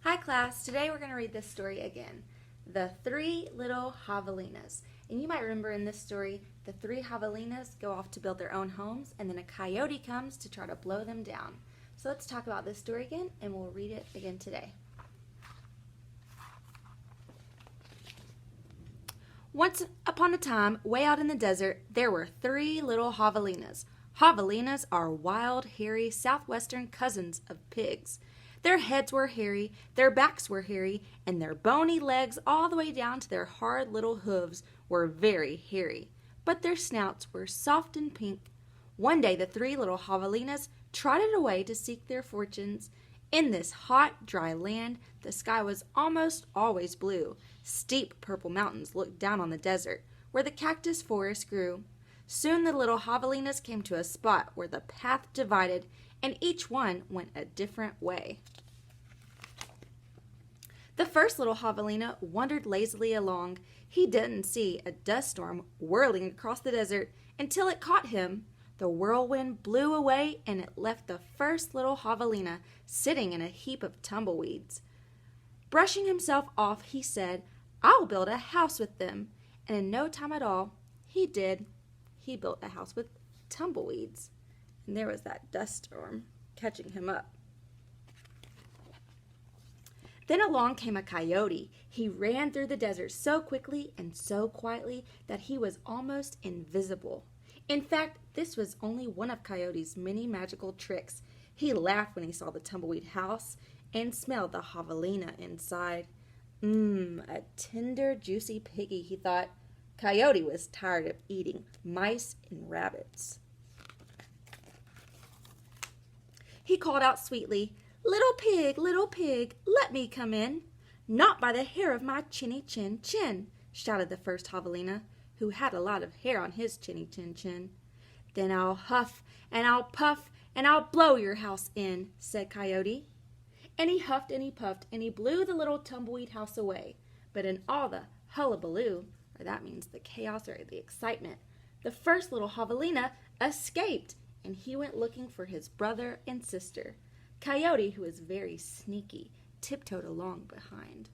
Hi class, today we're going to read this story again, The Three Little Javelinas. And you might remember in this story, the three javelinas go off to build their own homes and then a coyote comes to try to blow them down. So let's talk about this story again and we'll read it again today. Once upon a time, way out in the desert, there were three little javelinas. Javelinas are wild, hairy, southwestern cousins of pigs. Their heads were hairy, their backs were hairy, and their bony legs all the way down to their hard little hooves were very hairy. But their snouts were soft and pink. One day the three little javelinas trotted away to seek their fortunes. In this hot, dry land, the sky was almost always blue. Steep purple mountains looked down on the desert, where the cactus forest grew. Soon the little javelinas came to a spot where the path divided, and each one went a different way. The first little javelina wandered lazily along. He didn't see a dust storm whirling across the desert until it caught him. The whirlwind blew away and it left the first little javelina sitting in a heap of tumbleweeds. Brushing himself off, he said, "I'll build a house with them." And in no time at all, he did. He built a house with tumbleweeds. And there was that dust storm catching him up. Then along came a coyote. He ran through the desert so quickly and so quietly that he was almost invisible. In fact, this was only one of Coyote's many magical tricks. He laughed when he saw the tumbleweed house and smelled the javelina inside. A tender, juicy piggy, he thought. Coyote was tired of eating mice and rabbits. He called out sweetly, little pig, let me come in." "Not by the hair of my chinny chin chin," shouted the first javelina, who had a lot of hair on his chinny chin chin. "Then I'll huff, and I'll puff, and I'll blow your house in," said Coyote. And he huffed and he puffed, and he blew the little tumbleweed house away. But in all the hullabaloo, or that means the chaos or the excitement, the first little javelina escaped, and he went looking for his brother and sister. Coyote, who was very sneaky, tiptoed along behind.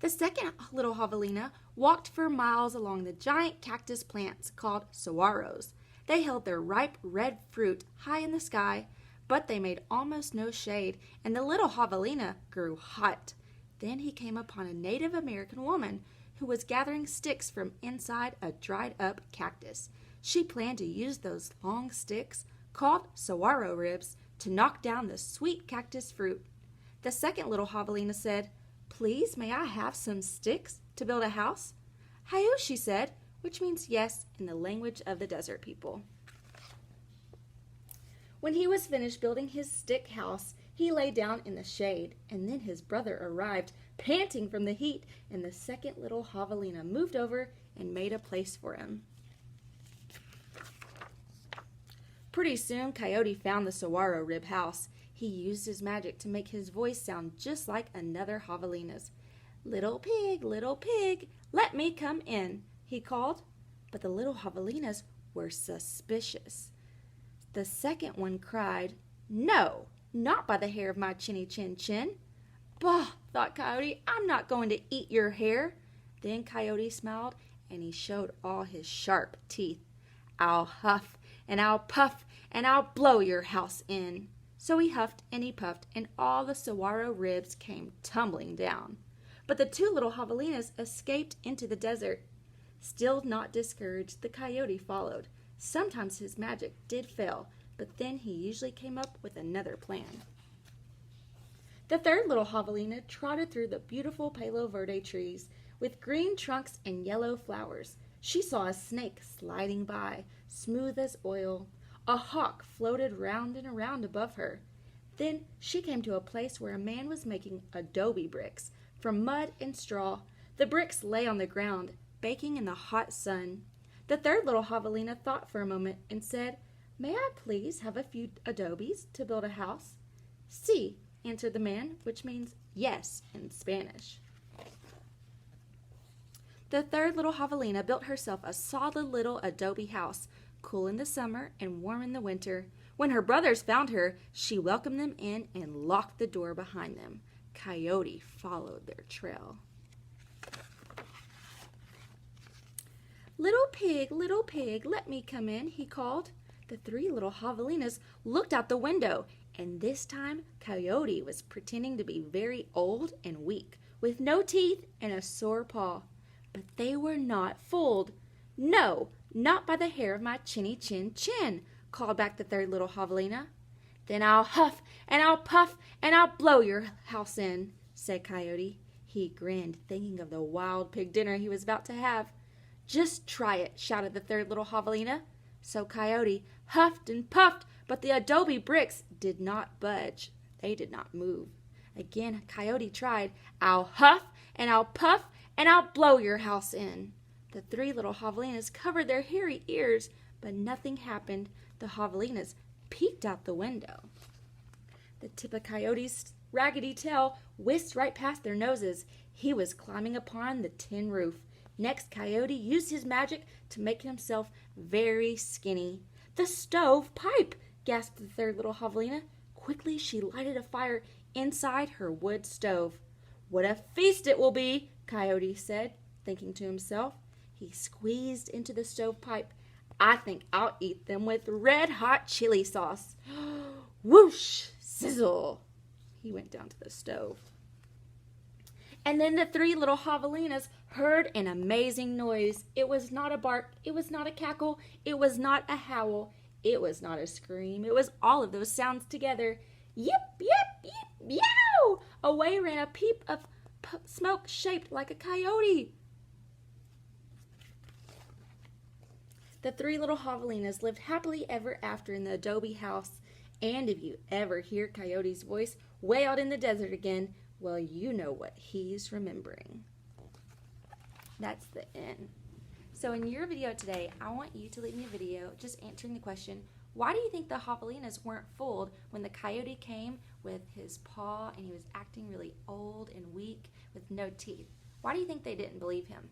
The second little javelina walked for miles along the giant cactus plants called saguaros. They held their ripe red fruit high in the sky, but they made almost no shade, and the little javelina grew hot. Then he came upon a Native American woman who was gathering sticks from inside a dried-up cactus. She planned to use those long sticks, called saguaro ribs, to knock down the sweet cactus fruit. The second little javelina said, "Please, may I have some sticks to build a house?" "Hayo," she said, which means yes in the language of the desert people. When he was finished building his stick house, he lay down in the shade, and then his brother arrived, panting from the heat, and the second little javelina moved over and made a place for him. Pretty soon, Coyote found the saguaro rib house. He used his magic to make his voice sound just like another javelina's. Little pig, let me come in," he called. But the little javelinas were suspicious. The second one cried, "No, not by the hair of my chinny chin chin." "Bah," thought Coyote, "I'm not going to eat your hair." Then Coyote smiled, and he showed all his sharp teeth. "I'll huff, and I'll puff, and I'll blow your house in." So he huffed and he puffed, and all the saguaro ribs came tumbling down. But the two little javelinas escaped into the desert. Still not discouraged, the coyote followed. Sometimes his magic did fail, but then he usually came up with another plan. The third little javelina trotted through the beautiful Palo Verde trees with green trunks and yellow flowers. She saw a snake sliding by, smooth as oil. A hawk floated round and around above her. Then she came to a place where a man was making adobe bricks from mud and straw. The bricks lay on the ground, baking in the hot sun. The third little javelina thought for a moment and said, "May I please have a few adobes to build a house?" "Sí," answered the man, which means yes in Spanish. The third little javelina built herself a solid little adobe house, cool in the summer and warm in the winter. When her brothers found her, she welcomed them in and locked the door behind them. Coyote followed their trail. Little pig, let me come in, he called. The three little javelinas looked out the window, and this time Coyote was pretending to be very old and weak, with no teeth and a sore paw. But they were not fooled. No, not by the hair of my chinny chin chin, called back the third little javelina. Then I'll huff and I'll puff and I'll blow your house in, said Coyote. He grinned, thinking of the wild pig dinner he was about to have. Just try it, shouted the third little javelina. So Coyote huffed and puffed, but the adobe bricks did not budge. They did not move. Again, Coyote tried. I'll huff and I'll puff and I'll blow your house in. The three little javelinas covered their hairy ears, but nothing happened. The javelinas peeked out the window. The tip of Coyote's raggedy tail whisked right past their noses. He was climbing upon the tin roof. Next, Coyote used his magic to make himself very skinny. The stove pipe, gasped the third little javelina. Quickly, she lighted a fire inside her wood stove. What a feast it will be, Coyote said, thinking to himself. He squeezed into the stovepipe. I think I'll eat them with red-hot chili sauce. Whoosh! Sizzle! He went down to the stove. And then the three little javelinas heard an amazing noise. It was not a bark. It was not a cackle. It was not a howl. It was not a scream. It was all of those sounds together. Yip, yip, yip, yow! Away ran a peep of smoke shaped like a coyote. The three little javelinas lived happily ever after in the adobe house. And if you ever hear Coyote's voice way out in the desert again, well, you know what he's remembering. That's the end. So in your video today, I want you to leave me a video just answering the question, why do you think the javelinas weren't fooled when the coyote came with his paw and he was acting really old and weak with no teeth? Why do you think they didn't believe him?